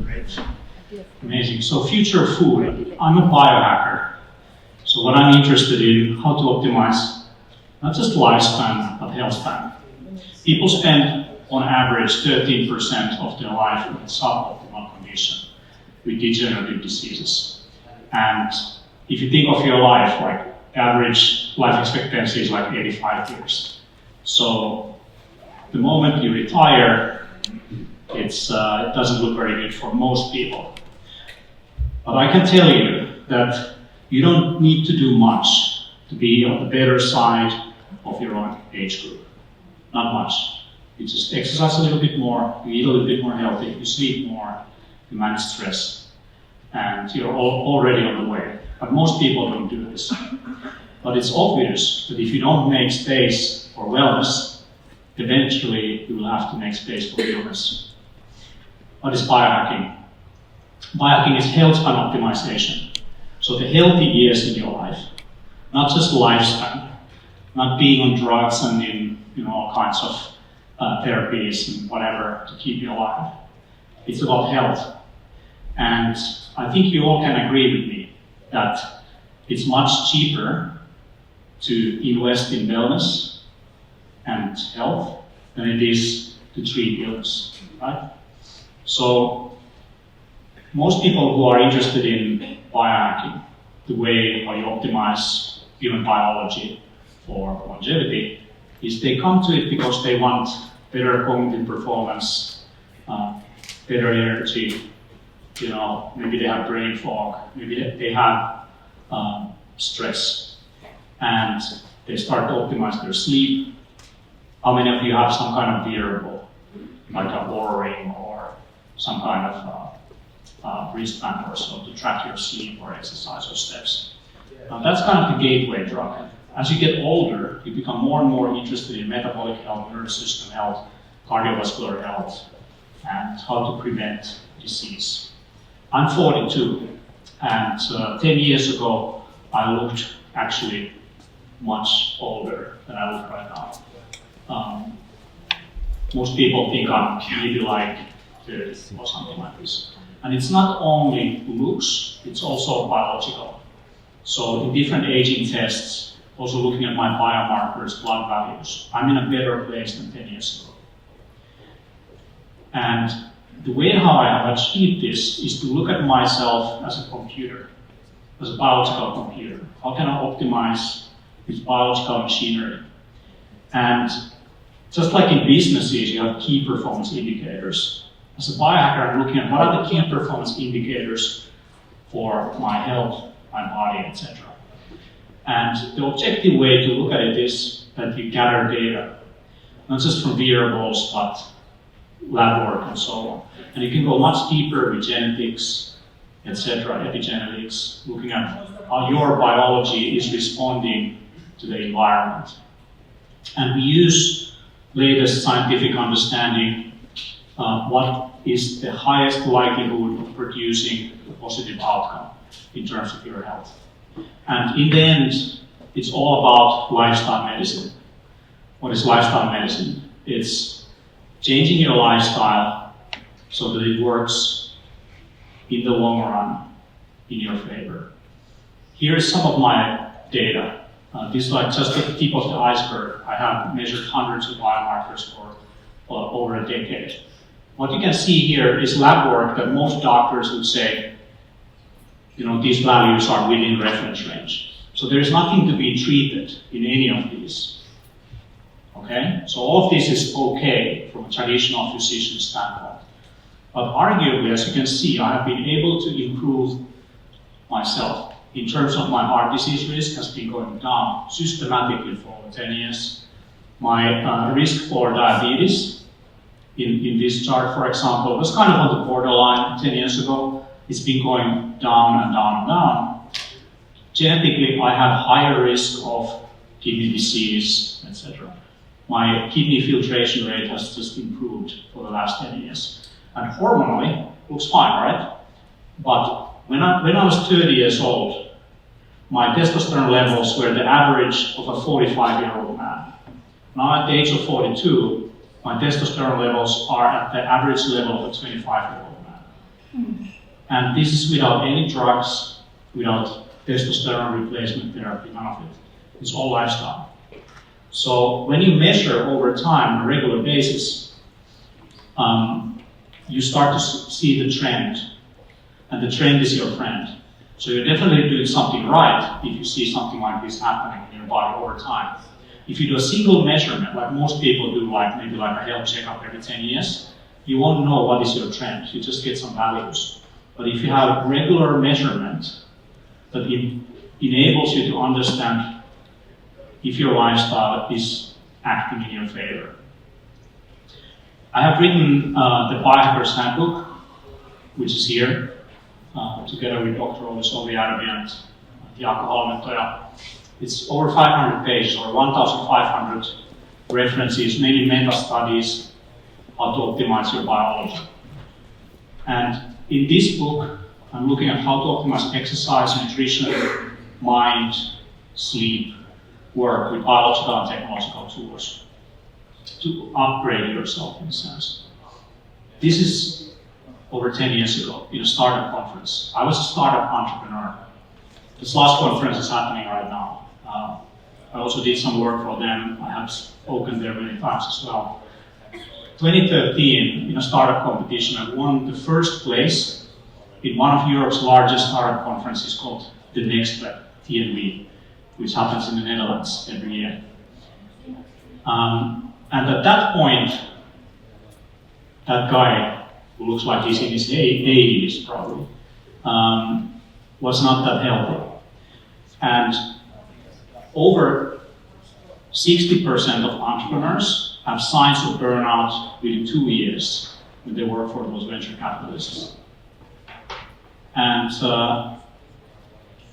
Great. Amazing. So future food. I'm a biohacker. So what I'm interested in, how to optimize not just lifespan, but health span. People spend on average 13% of their life in suboptimal condition with degenerative diseases. And if you think of your life, like average life expectancy is like 85 years. So the moment you retire, it doesn't look very good for most people. But I can tell you that you don't need to do much to be on the better side of your own age group. Not much. You just exercise a little bit more, you eat a little bit more healthy, you sleep more, you manage stress, and you're already on the way. But most people don't do this. But it's obvious that if you don't make space for wellness, eventually you will have to make space for illness. What is biohacking? Biohacking is health span optimization. So the healthy years in your life, not just lifespan, not being on drugs and in all kinds of therapies and whatever to keep you alive. It's about health. And I think you all can agree with me that it's much cheaper to invest in wellness and health than it is to treat illness, right? So most people who are interested in biohacking, the way how you optimize human biology for longevity, is they come to it because they want better cognitive performance, better energy, maybe they have brain fog, maybe they have stress, and they start to optimize their sleep. How many of you have some kind of wearable, like a Oura Ring or some kind of wristband or so to track your sleep or exercise or steps? That's kind of the gateway drug. As you get older, you become more and more interested in metabolic health, nervous system health, cardiovascular health, and how to prevent disease. I'm 42, and 10 years ago, I looked actually much older than I look right now. Most people think I'm maybe like 30 or something like this. And it's not only looks, it's also biological. So in different aging tests, also looking at my biomarkers, blood values, I'm in a better place than 10 years ago. And the way how I have achieved this is to look at myself as a computer, as a biological computer. How can I optimize this biological machinery? And just like in businesses, you have key performance indicators. As a biohacker, I'm looking at what are the key performance indicators for my health, my body, etc. And the objective way to look at it is that you gather data, not just from wearables, but lab work and so on. And you can go much deeper with genetics, etc., epigenetics, looking at how your biology is responding to the environment. And we use latest scientific understanding, what is the highest likelihood of producing a positive outcome in terms of your health. And in the end, it's all about lifestyle medicine. What is lifestyle medicine? It's changing your lifestyle so that it works in the long run in your favor. Here is some of my data. This is like just the tip of the iceberg. I have measured hundreds of biomarkers for over a decade. What you can see here is lab work that most doctors would say, these values are within reference range. So there's nothing to be treated in any of these. Okay? So all of this is okay from a traditional physician standpoint. But arguably, as you can see, I have been able to improve myself. In terms of my heart disease risk has been going down systematically for over 10 years. My risk for diabetes, in this chart, for example, was kind of on the borderline 10 years ago. It's been going down and down and down. Genetically, I have higher risk of kidney disease, etc. My kidney filtration rate has just improved for the last 10 years. And hormonally, looks fine, right? But when I was 30 years old, my testosterone levels were the average of a 45-year-old man. Now at the age of 42, my testosterone levels are at the average level of a 25-year-old man. And this is without any drugs, without testosterone replacement therapy, none of it. It's all lifestyle. So when you measure over time on a regular basis, you start to see the trend, and the trend is your friend. So you're definitely doing something right if you see something like this happening in your body over time. If you do a single measurement, like most people do, like maybe like a health checkup every 10 years, you won't know what is your trend. You just get some values. But if you have regular measurement that enables you to understand if your lifestyle is acting in your favor. I have written the Biohacker's Handbook, which is here, together with Dr. Olli Järvi and Jaakko Halmetoja. It's over 500 pages, or 1,500 references, many meta-studies, how to optimize your biology. And in this book, I'm looking at how to optimize exercise, nutrition, mind, sleep, work with biological and technological tools to upgrade yourself in a sense. This is over 10 years ago in a startup conference. I was a startup entrepreneur. This last conference is happening right now. I also did some work for them. I have spoken there many times as well. 2013, in a startup competition, I won the first place in one of Europe's largest startup conferences called the Next Web, TNW, which happens in the Netherlands every year. And at that point, that guy, who looks like he's in his 80s probably, was not that healthy. And over 60% of entrepreneurs have signs of burnout within 2 years when they work for those venture capitalists. And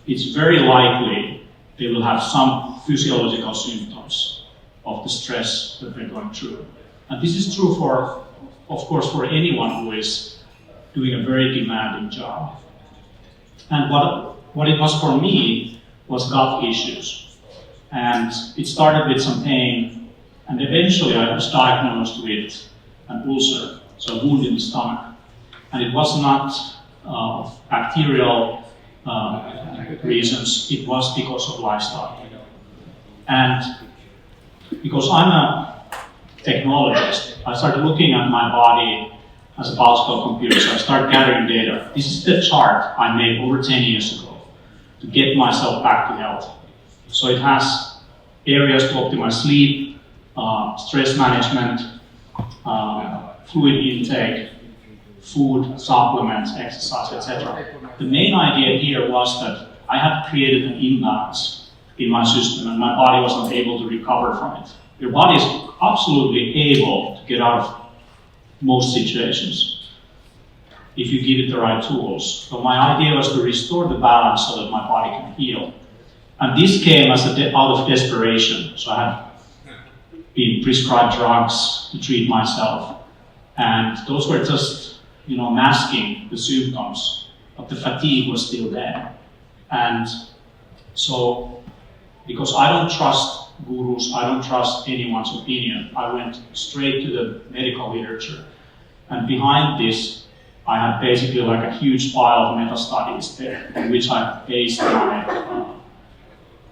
it's very likely they will have some physiological symptoms of the stress that they're going through. And this is true for, of course, for anyone who is doing a very demanding job. And what it was for me was gut issues. And it started with some pain, and eventually I was diagnosed with an ulcer, so a wound in the stomach. And it was not of bacterial reasons, it was because of lifestyle. And because I'm a technologist, I started looking at my body as a biological computer, so I started gathering data. This is the chart I made over 10 years ago to get myself back to health. So it has areas to optimize sleep, stress management, fluid intake, food, supplements, exercise, etc. The main idea here was that I had created an imbalance in my system and my body was not able to recover from it. Your body is absolutely able to get out of most situations if you give it the right tools. So my idea was to restore the balance so that my body can heal. And this came as out of desperation. So I had been prescribed drugs to treat myself. And those were just, masking the symptoms, but the fatigue was still there. And so, because I don't trust gurus, I don't trust anyone's opinion, I went straight to the medical literature. And behind this, I had basically like a huge pile of meta-studies there, on which I based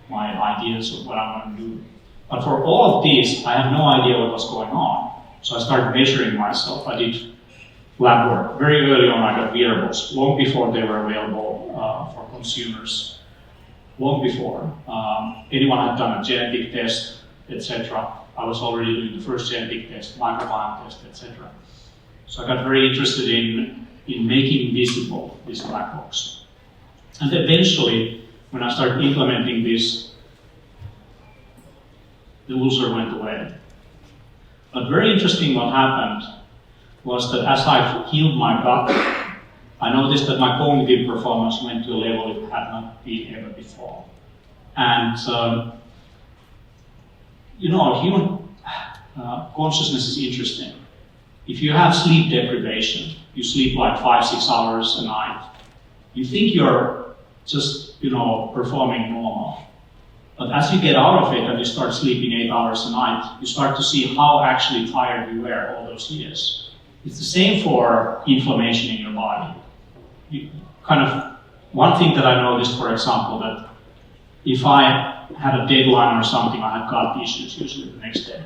my ideas of what I want to do. But for all of these, I had no idea what was going on. So I started measuring myself. I did lab work. Very early on, I got wearables, long before they were available for consumers. Long before. Anyone had done a genetic test, etc. I was already doing the first genetic test, microbiome test, etc. So I got very interested in making visible this black box. And eventually, when I started implementing this, the ulcer went away. But very interesting what happened was that as I healed my gut, I noticed that my cognitive performance went to a level it had not been ever before. And, human consciousness is interesting. If you have sleep deprivation, you sleep like 5-6 hours a night, you think you're just, performing normal. But as you get out of it and you start sleeping 8 hours a night, you start to see how actually tired you were all those years. It's the same for inflammation in your body. one thing that I noticed, for example, that if I had a deadline or something, I had gut issues usually the next day.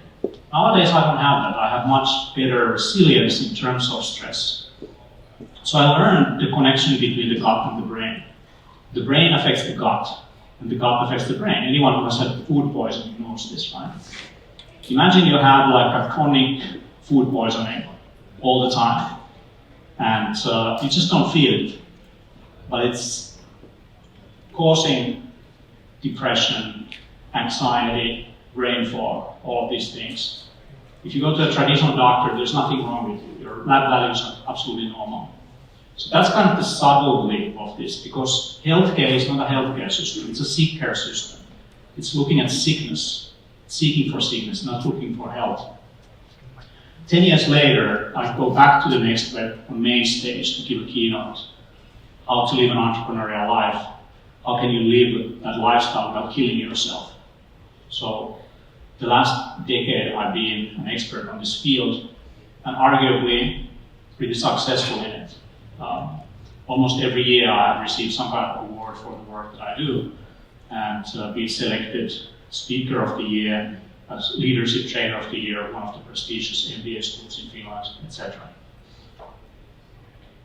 Nowadays I don't have that. I have much better resilience in terms of stress. So I learned the connection between the gut and the brain. The brain affects the gut, and the gut affects the brain. Anyone who has had food poisoning knows this, right? Imagine you have like a chronic food poisoning all the time, and you just don't feel it, but it's causing depression, anxiety, brain fog, all of these things. If you go to a traditional doctor, there's nothing wrong with you. Your lab values are absolutely normal. So that's kind of the subtlety of this, because healthcare is not a healthcare system, it's a sick care system. It's looking at sickness, seeking for sickness, not looking for health. 10 years later, I go back to the next web on main stage to give a keynote. How to live an entrepreneurial life. How can you live that lifestyle without killing yourself? So the last decade I've been an expert on this field, and arguably pretty successful in it. Almost every year I've received some kind of award for the work that I do, and been selected Speaker of the Year, as Leadership Trainer of the Year at one of the prestigious MBA schools in Finland, etc.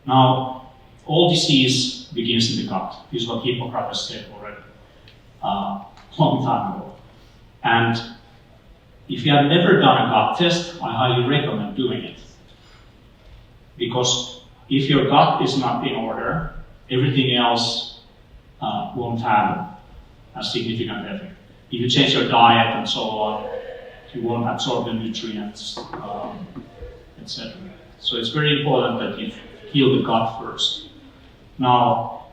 Now, all disease begins in the gut. This is what Hippocrates said already a long time ago. And if you have never done a gut test, I highly recommend doing it. Because if your gut is not in order, everything else won't have a significant effect. If you change your diet and so on, you won't absorb the nutrients, etc. So it's very important that you heal the gut first. Now,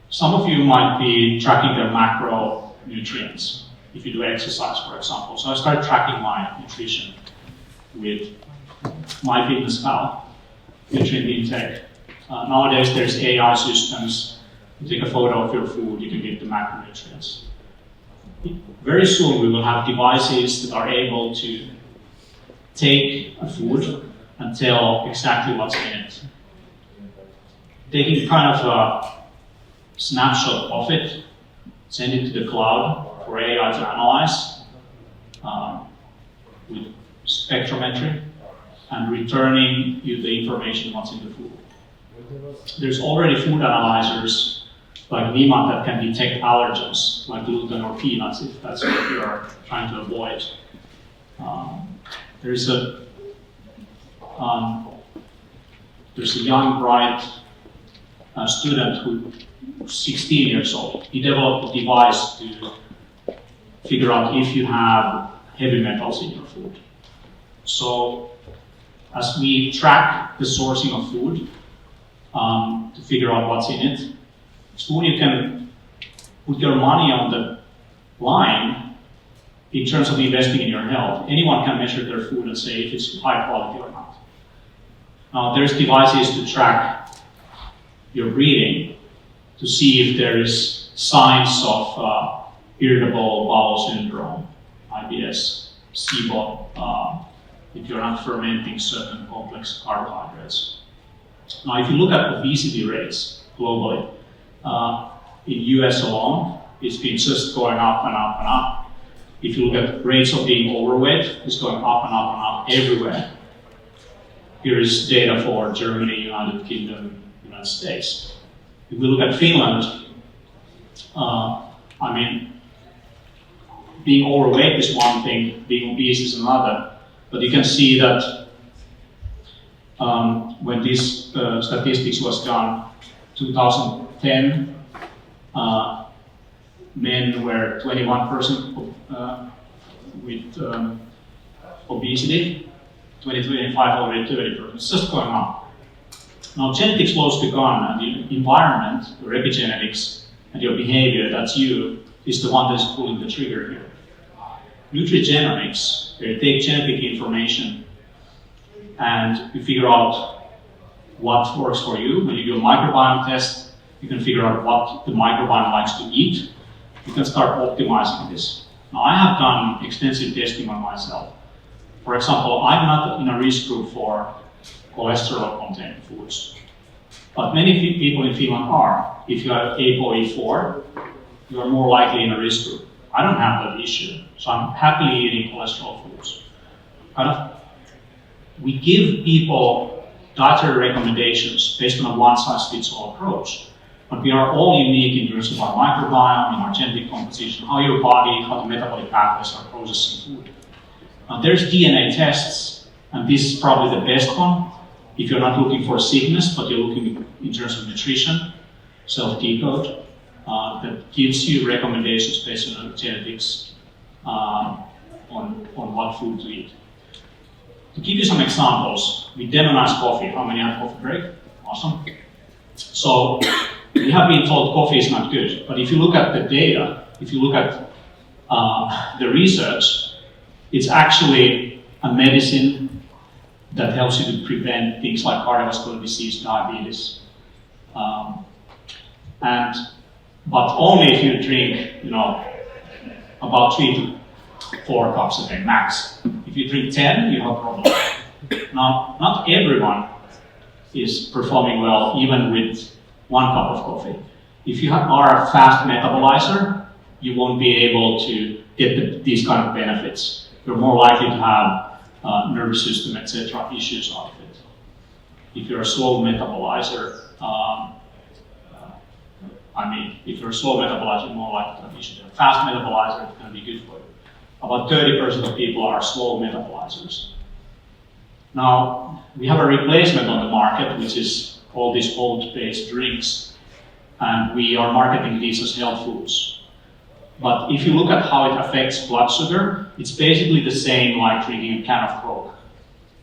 some of you might be tracking their macronutrients if you do exercise, for example. So I started tracking my nutrition with MyFitnessPal, nutrient intake. Nowadays there's AI systems. You take a photo of your food, you can get the macronutrients. Very soon we will have devices that are able to take a food and tell exactly what's in it. Taking kind of a snapshot of it, send it to the cloud for AI to analyze with spectrometry, and returning you the information what's in the food. There's already food analyzers like Nima that can detect allergens like gluten or peanuts if that's what you're trying to avoid. There's a young, bright student who's 16 years old. He developed a device to figure out if you have heavy metals in your food. So as we track the sourcing of food to figure out what's in it, soon you can put your money on the line in terms of investing in your health. Anyone can measure their food and say if it's high quality or not. Now there's devices to track your breathing to see if there is signs of irritable bowel syndrome, IBS, SIBO, if you're not fermenting certain complex carbohydrates. Now, if you look at obesity rates globally, in US alone, it's been just going up and up and up. If you look at rates of being overweight, it's going up and up and up everywhere. Here is data for Germany, United Kingdom, United States. If we look at Finland, being overweight is one thing, being obese is another. But you can see that when this statistics was done, 2010, men were 21% with obesity, 2025 already 30%. It's just going up. Now genetics loads the gun, and the environment, your epigenetics, and your behavior, that's you, is the one that's pulling the trigger here. Nutrigenomics, they take genetic information and you figure out what works for you. When you do a microbiome test, you can figure out what the microbiome likes to eat. You can start optimizing this. Now, I have done extensive testing on myself. For example, I'm not in a risk group for cholesterol-containing foods. but many people in Finland are. If you have ApoE4, you are more likely in a risk group. I don't have that issue, so I'm happily eating cholesterol foods. We give people dietary recommendations based on a one-size-fits-all approach. But we are all unique in terms of our microbiome and our genetic composition, how your body, how the metabolic pathways are processing food. Now there's DNA tests, and this is probably the best one. If you're not looking for sickness, but you're looking in terms of nutrition, self-decode, that gives you recommendations based on genetics on what food to eat. To give you some examples, we demonize coffee. How many have coffee break? Awesome. So we have been told coffee is not good, but if you look at the data, if you look at the research, it's actually a medicine that helps you to prevent things like cardiovascular disease, diabetes, but only if you drink, about 3 to 4 cups a day max. If you drink 10, you have a problem. Now, not everyone is performing well, even with 1 cup of coffee. If you are a fast metabolizer, you won't be able to get these kind of benefits. You're more likely to have nervous system, etc. issues out of it. If you're a slow metabolizer, if you're a slow metabolizer, you're more likely to have issues. A fast metabolizer is going to be good for you. About 30% of people are slow metabolizers. Now, we have a replacement on the market, which is all these oat-based drinks, and we are marketing these as health foods. But if you look at how it affects blood sugar, it's basically the same like drinking a can of Coke.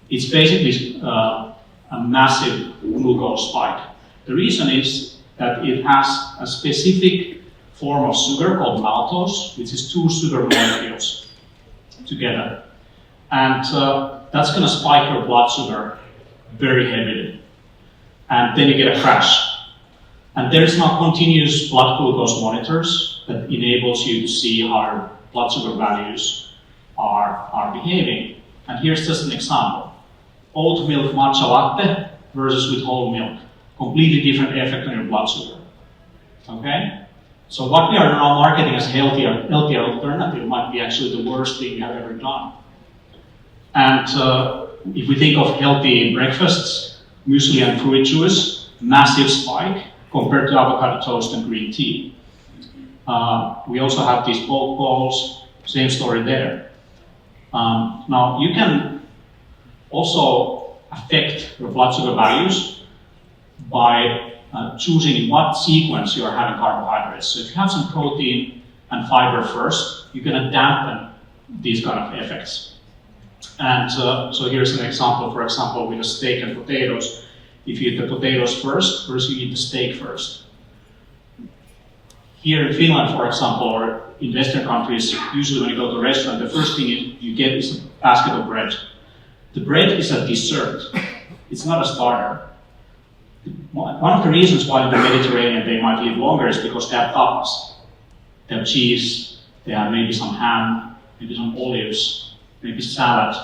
It's basically a massive glucose spike. The reason is that it has a specific form of sugar called maltose, which is 2 sugar molecules together. And that's going to spike your blood sugar very heavily. And then you get a crash. And there's now continuous blood glucose monitors that enables you to see how your blood sugar values are behaving. And here's just an example. Oat milk matcha latte versus with whole milk. Completely different effect on your blood sugar. Okay? So what we are now marketing as healthier alternative might be actually the worst thing we have ever done. And if we think of healthy breakfasts, muesli and fruit juice, massive spike compared to avocado toast and green tea. We also have these bulk bowls, same story there. Now you can also affect your blood sugar values by choosing in what sequence you are having carbohydrates. So if you have some protein and fiber first, you're going to dampen these kind of effects. And so here's an example, for example, with a steak and potatoes. If you eat the potatoes first, versus you eat the steak first. Here in Finland, for example, or in Western countries, usually when you go to a restaurant, the first thing you get is a basket of bread. The bread is a dessert. It's not a starter. One of the reasons why in the Mediterranean they might live longer is because they have tapas. They have cheese, they have maybe some ham, maybe some olives, maybe salad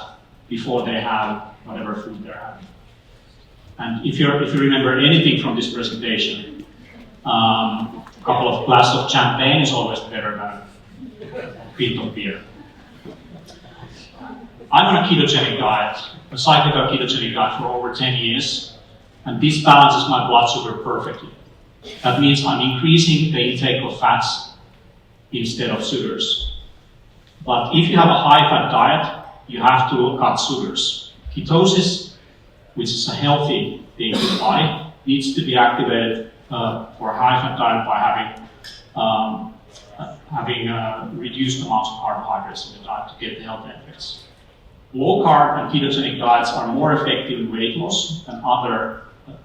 before they have whatever food they're having. And if you remember anything from this presentation, a couple of glasses of champagne is always better than a pint of beer. I'm on a ketogenic diet, a cyclical ketogenic diet for over 10 years. And this balances my blood sugar perfectly. That means I'm increasing the intake of fats instead of sugars. But if you have a high-fat diet, you have to cut sugars. Ketosis, which is a healthy thing in the body, needs to be activated for a high-fat diet by having reduced amounts of carbohydrates in the diet to get the health benefits. Low-carb and ketogenic diets are more effective in weight loss than other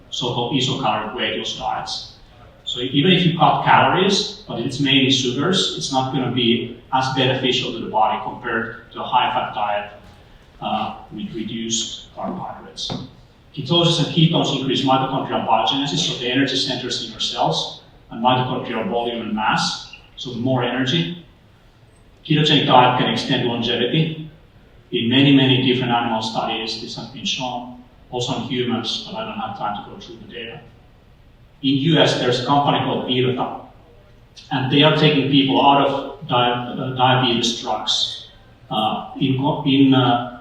so-called isocaloric weight loss diets. So even if you cut calories, but it's mainly sugars, it's not going to be as beneficial to the body compared to a high-fat diet with reduced carbohydrates. Ketosis and ketones increase mitochondrial biogenesis, so the energy centers in your cells, and mitochondrial volume and mass, so the more energy. Ketogenic diet can extend longevity. In many, many different animal studies, this has been shown, also in humans, but I don't have time to go through the data. In US, there's a company called Keynote, and they are taking people out of diabetes drugs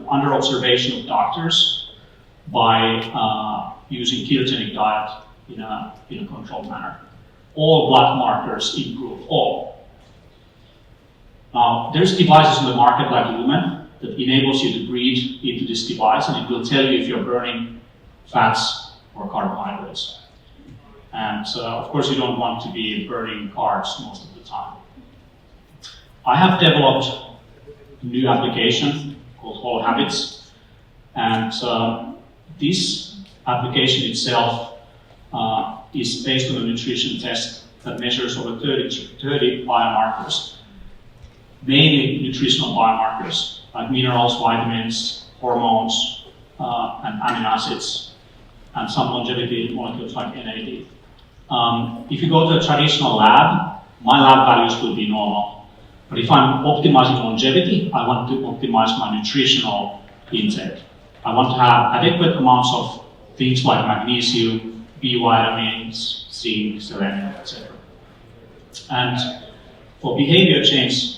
under observation of doctors by using ketogenic diet in a controlled manner. All blood markers improve, all. Now, there's devices in the market like Lumen that enables you to breathe into this device, and it will tell you if you're burning fats or carbohydrates. And of course, you don't want to be burning carbs most of the time. I have developed a new application called Whole Habits, and this application itself is based on a nutrition test that measures over 30 biomarkers, mainly nutritional biomarkers like minerals, vitamins, hormones, and amino acids, and some longevity molecules like NAD. If you go to a traditional lab, my lab values will be normal. But if I'm optimizing longevity, I want to optimize my nutritional intake. I want to have adequate amounts of things like magnesium, B vitamins, zinc, selenium, etc. And for behavior change,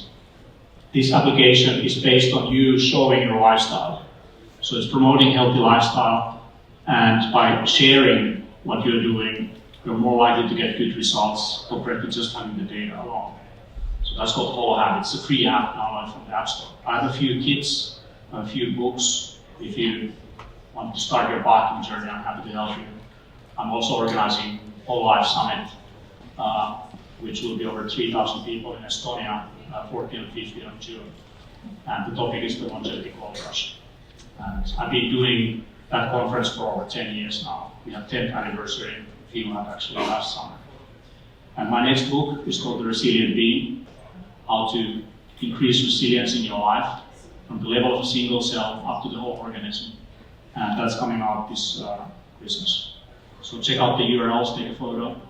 this application is based on you showing your lifestyle. So it's promoting healthy lifestyle, and by sharing what you're doing, you're more likely to get good results compared to just having the data alone. So that's called Whole Habits. It's a free app download from the App Store. I have a few kits, a few books. If you want to start your biking journey, I'm happy to help you. I'm also organizing Whole Life Summit, which will be over 3,000 people in Estonia, 14 and 15 of June. And the topic is the longevity gold rush. And I've been doing that conference for over 10 years now. We have 10th anniversary in Finland actually last summer. And my next book is called The Resilient Being, how to increase resilience in your life from the level of a single cell up to the whole organism. And that's coming out this Christmas. So check out the URLs, take a photo,